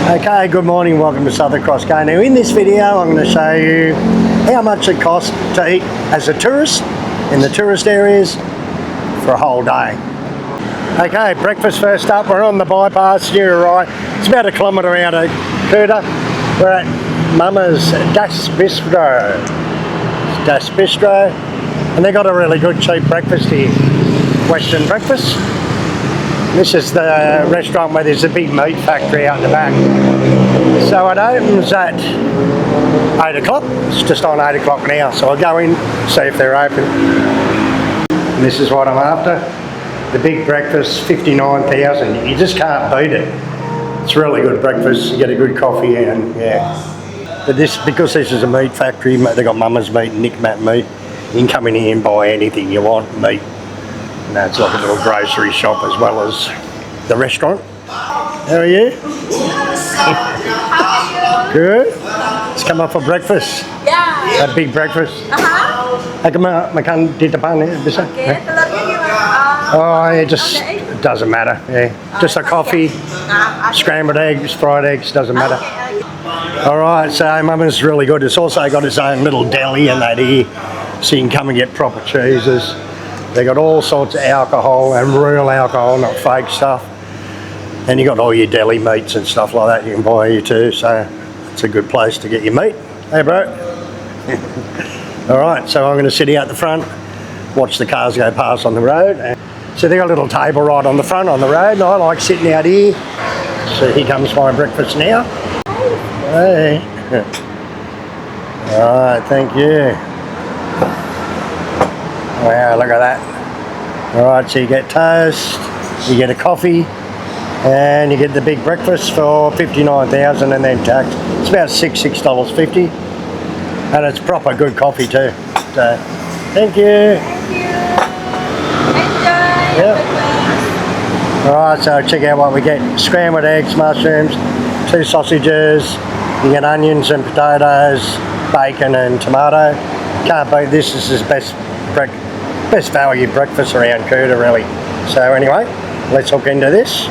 Okay, good morning, welcome to SouthernCrossGO. Now in this video I'm going to show you how much it costs to eat as a tourist in the tourist areas for a whole day. Okay, breakfast first up. We're on the bypass here, right? It's about 1 kilometre out of Kuta. We're at Mama's BISTRO, and they got a really good cheap breakfast here, Western breakfast. This is the restaurant where there's a big meat factory out the back. So it opens at 8 o'clock. It's just on 8 o'clock now, so I'll go in, see if they're open. And this is what I'm after. The big breakfast, 59,000. You just can't beat it. It's really good breakfast. You get a good coffee and yeah. But because this is a meat factory, they got Mama's meat, Nick Matt meat. You can come in here and buy anything you want, meat. And it's like a little grocery shop as well as the restaurant. How are you? Good. Let's come up for breakfast. Yeah. A big breakfast. Makan di depan ya bisa? Okay. Oh, it just doesn't matter. Yeah, just a coffee, scrambled eggs, fried eggs, doesn't matter. All right, so Mama's really good. It's also got its own little deli and that here, so you can come and get proper cheeses. They got all sorts of alcohol and real alcohol, not fake stuff. And you got all your deli meats and stuff like that you can buy here too. So it's a good place to get your meat. Hey, bro. All right, so I'm going to sit here at the front, watch the cars go past on the road. So they got a little table right on the front on the road, and I like sitting out here. So here comes my breakfast now. Hey. All right, thank you. Wow, look at that. All right, so you get toast, you get a coffee, and you get the big breakfast for 59,000 and then tax. It's about $6.50. And it's proper good coffee too. So, thank you. Thank you. Enjoy. Yep. Alright, so check out what we get. Scrambled eggs, mushrooms, 2 sausages, you get onions and potatoes, bacon and tomato. Can't beat this. This is best value breakfast around Kuta really. So anyway, let's hook into this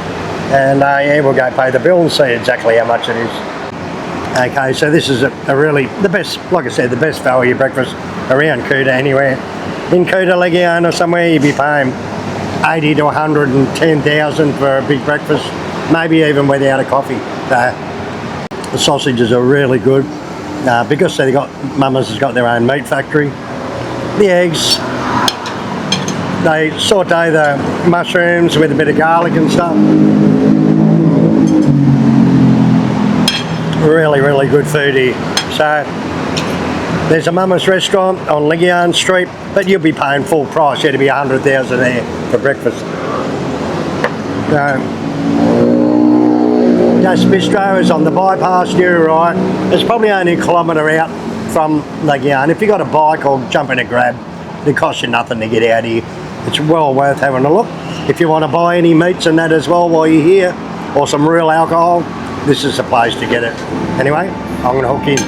and yeah, we'll go pay the bill and see exactly how much it is. Okay, so this is the best, like I said, the best value breakfast around Kuta anywhere. In Kuta, Legian or somewhere, you'd be paying 80 to 110,000 for a big breakfast, maybe even without a coffee. The sausages are really good because Mama's has got their own meat factory. The eggs, they saute the mushrooms with a bit of garlic and stuff. Really good food here. So there's a Mama's restaurant on Legian Street, but you'll be paying full price. It'll be 100,000 there for breakfast. So this bistro is on the bypass here, right? It's probably only 1 kilometre out from Legian. If you got a bike or jump in a grab, it costs you nothing to get out here. It's well worth having a look. If you want to buy any meats and that as well while you're here, or some real alcohol, this is the place to get it. Anyway, I'm going to hook in.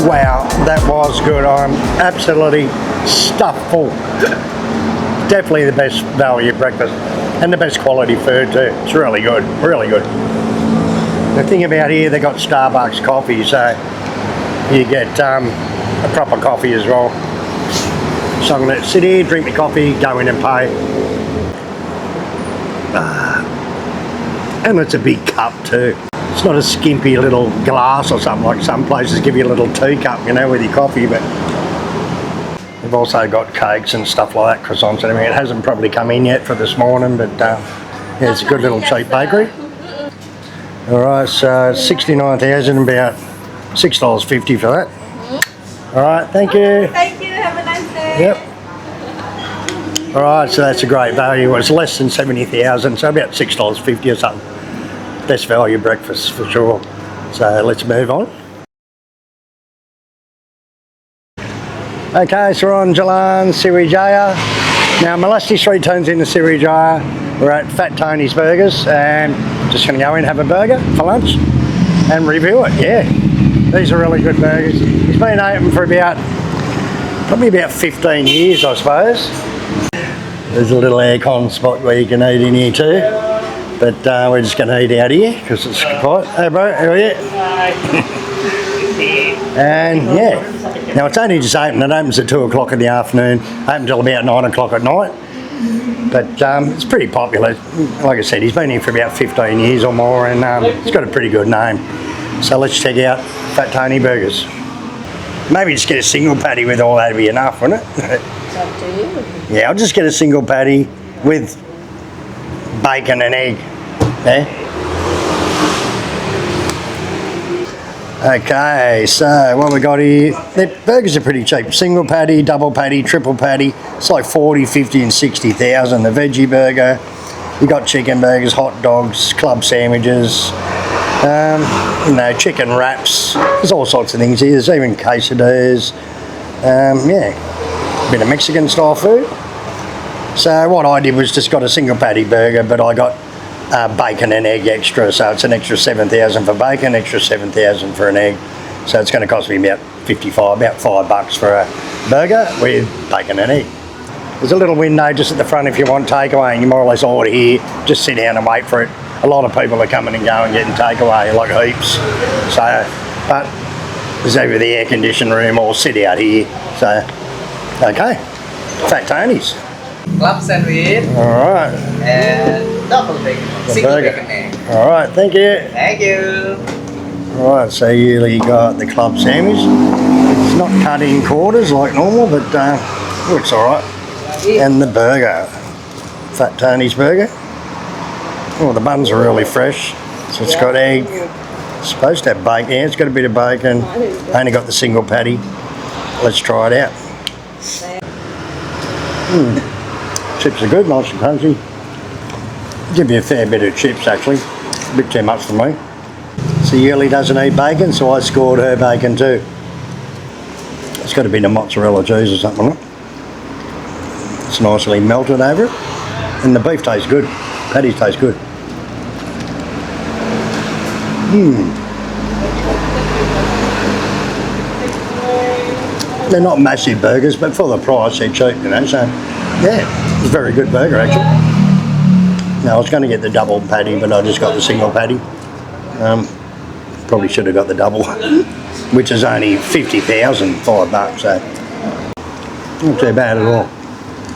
Wow, that was good. I'm absolutely stuffed full. Definitely the best value breakfast and the best quality food too. It's really good, really good. The thing about here, they got Starbucks coffee, so you get a proper coffee as well. So I'm going to sit here, drink my coffee, go in and pay. And it's a big cup too. It's not a skimpy little glass or something like some places give you a little teacup, you know, with your coffee, but they've also got cakes and stuff like that, croissants and everything. It hasn't probably come in yet for this morning, but yeah, it's a good little cheap bakery. Alright, so 69,000, about $6.50 for that. Alright, thank you. Thank you. Have a nice day. Yep. Alright, so that's a great value. It's less than 70,000, so about $6.50 or something. Best value breakfast for sure. So let's move on. Okay, so we're on Jalan Sriwijaya. Now Melasti Street turns into Sriwijaya. We're at Fat Tony's Burgers and just going to go in and have a burger for lunch and review it, yeah. These are really good burgers. He's been open for probably about 15 years, I suppose. There's a little aircon spot where you can eat in here too. But we're just going to eat out here because it's quiet. Hey bro, how are you? And yeah, now it's only just open. It opens at 2 o'clock in the afternoon, open till about 9 o'clock at night. But it's pretty popular. Like I said, he's been here for about 15 years or more, and it's got a pretty good name. So let's check out Fat Tony Burgers. Maybe just get a single patty with all that would be enough, wouldn't it? It's up to you. Yeah, I'll just get a single patty with bacon and egg. Yeah. Okay, so what we got here, the burgers are pretty cheap. Single patty, double patty, triple patty. It's like 40, 50 and 60,000. The veggie burger, you got chicken burgers, hot dogs, club sandwiches, you know, chicken wraps. There's all sorts of things here. There's even quesadillas. Yeah, a bit of Mexican style food. So what I did was just got a single patty burger, but I got bacon and egg extra, so it's an extra 7,000 for bacon, extra 7,000 for an egg. So it's going to cost me about $5 for a burger with bacon and egg. There's a little window just at the front if you want takeaway, and you more or less order here, just sit down and wait for it. A lot of people are coming and going getting takeaway, like heaps. So, but there's over the air conditioned room or sit out here. So, okay, Fat Tony's. Club sandwich Alright. and double bacon, single burger. bacon egg. Alright, thank you. Thank you. Right, so you got the club sandwich. It's not cut in quarters like normal, but looks alright. And the burger, Fat Tony's burger. Oh, the buns are really fresh. So it's got egg. It's supposed to have bacon. Yeah, it's got a bit of bacon. Only got the single patty. Let's try it out. Chips are good, nice and crunchy. Give you a fair bit of chips actually. A bit too much for me. So Yuli doesn't eat bacon, so I scored her bacon too. It's got a bit of mozzarella cheese or something on it. It's nicely melted over it. And the beef tastes good. Patties taste good. They're not massive burgers, but for the price they're cheap, you know, so yeah, it's a very good burger actually. Now I was going to get the double patty, but I just got the single patty. Probably should have got the double, which is only 50,000, $5, so not too bad at all.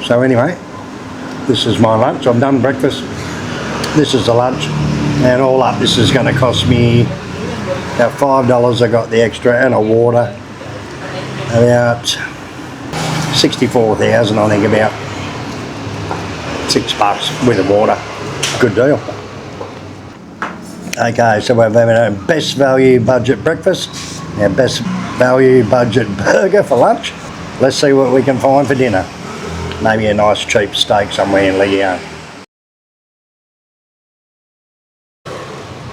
So anyway, this is my lunch. I've done breakfast. This is the lunch, and all up this is going to cost me about $5. I got the extra and a water. About 64,000, I think, about $6 with the water. Good deal. Okay, so we're having our best value budget breakfast, our best value budget burger for lunch. Let's see what we can find for dinner. Maybe a nice cheap steak somewhere in Legian.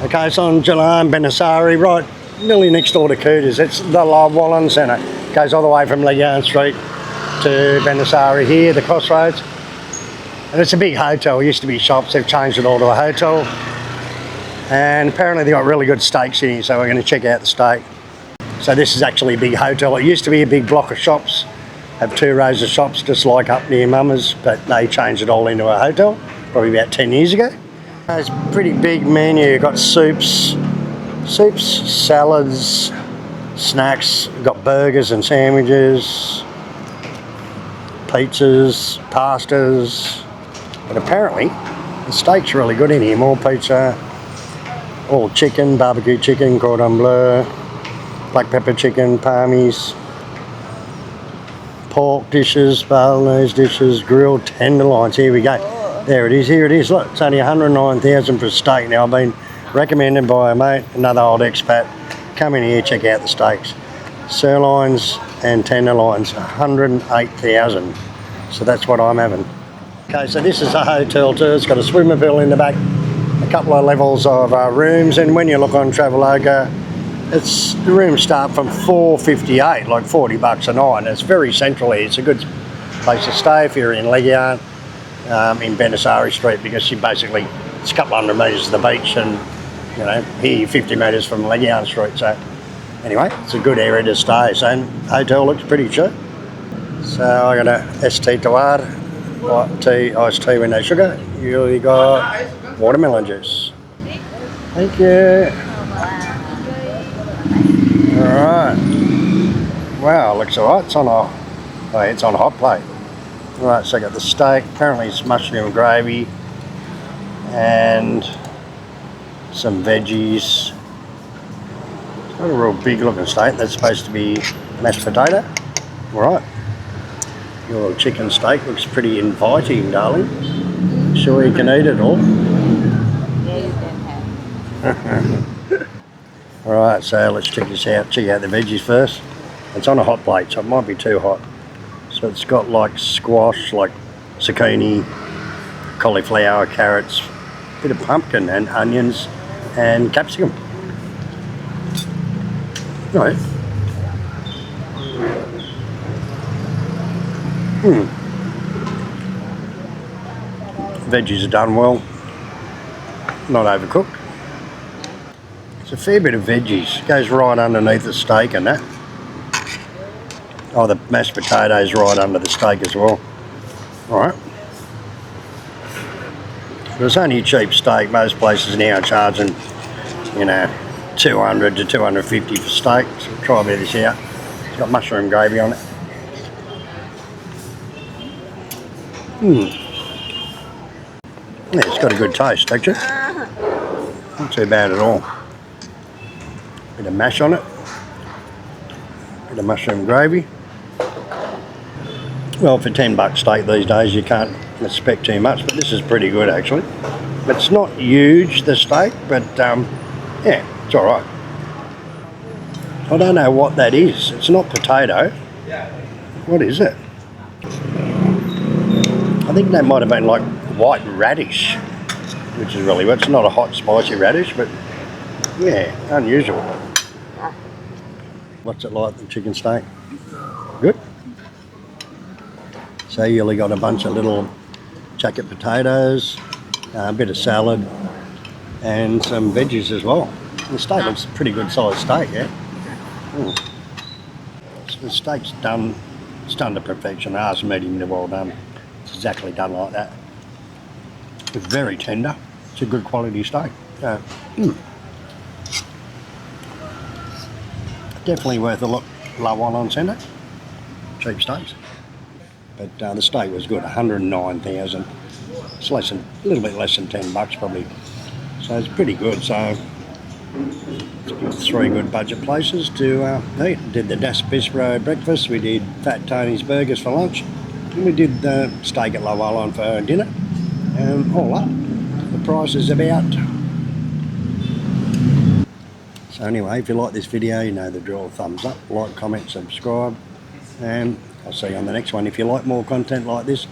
Okay, so on Geelong, Benasari, right nearly next door to Kuta's. It's the WALON Centre. Goes all the way from Legian Street to Benasari here, the crossroads. And it's a big hotel. It used to be shops. They've changed it all to a hotel. And apparently they've got really good steaks in here, so we're going to check out the steak. So this is actually a big hotel. It used to be a big block of shops. Have 2 rows of shops just like up near Mama's, but they changed it all into a hotel probably about 10 years ago. It's a pretty big menu. You've got soups, salads, snacks. You've got burgers and sandwiches, pizzas, pastas. But apparently the steak's really good in here. More pizza, all chicken, barbecue chicken, cordon bleu, black pepper chicken, palmies, pork dishes, bolognese dishes, grilled tenderloins. Here we go. There it is, here it is. Look, it's only 109,000 for a steak. Now I've been recommended by a mate, another old expat. Come in here, check out the steaks. Sirloins and tenderloins, 108,000. So that's what I'm having. Okay, so this is a hotel too. It's got a swimming pool in the back, a couple of levels of rooms, and when you look on Traveloka, the rooms start from $458, like $40 a night. It's very central here. It's a good place to stay if you're in Legian, in Benasari Street, because it's a couple hundred metres to the beach, and you know, here you're 50 metres from Legian Street, so Anyway, it's a good area to stay. So hotel looks pretty cheap. So I got a ST to add, white tea, iced tea with no sugar. You got watermelon juice. Thank you. Alright. Wow, looks alright. It's on a hot plate. Alright, so I got the steak. Apparently it's mushroom gravy and some veggies. It's not a real big looking steak. That's supposed to be mashed potato. Alright. Your little chicken steak looks pretty inviting, darling. Sure you can eat it all? Yeah, you can have. Alright, so let's check this out. Check out the veggies first. It's on a hot plate, so it might be too hot. So it's got like squash, like zucchini, cauliflower, carrots, a bit of pumpkin and onions and capsicum. Right. Veggies are done well, not overcooked. It's a fair bit of veggies, goes right underneath the steak and that. Oh, the mashed potatoes right under the steak as well. Alright. But it's only a cheap steak. Most places now are charging, you know, 200 to 250 for steak. So we'll try a bit of this out. It's got mushroom gravy on it. Yeah, it's got a good taste, actually. Not too bad at all. Bit of mash on it. Bit of mushroom gravy. Well, for $10 steak these days you can't expect too much, but this is pretty good actually. It's not huge, the steak, but yeah, it's alright. I don't know what that is. It's not potato. What is it? I think that might have been like white radish, which is really good. It's not a hot spicy radish, but yeah, unusual. What's it like, the chicken steak? Good? So you only got a bunch of little jacket potatoes, a bit of salad and some veggies as well. The steak looks a pretty good sized steak, yeah? So the steak's done, it's done to perfection. Ours medium well done. It's exactly done like that. It's very tender. It's a good quality steak. Definitely worth a look. WALON Centre. Cheap steaks. But the steak was good, 109,000. It's less than, a little bit less than $10 probably. So it's pretty good. So it's 3 good budget places to eat. Did the BISTRO breakfast. We did Fat Tony's burgers for lunch. And we did the steak at WALON for dinner. All up, the price is about. So anyway, if you like this video, you know the drill. Thumbs up, like, comment, subscribe, and I'll see you on the next one. If you like more content like this,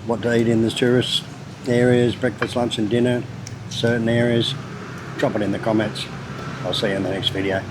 what to eat in the tourist areas, breakfast, lunch and dinner, certain areas, drop it in the comments. I'll see you in the next video.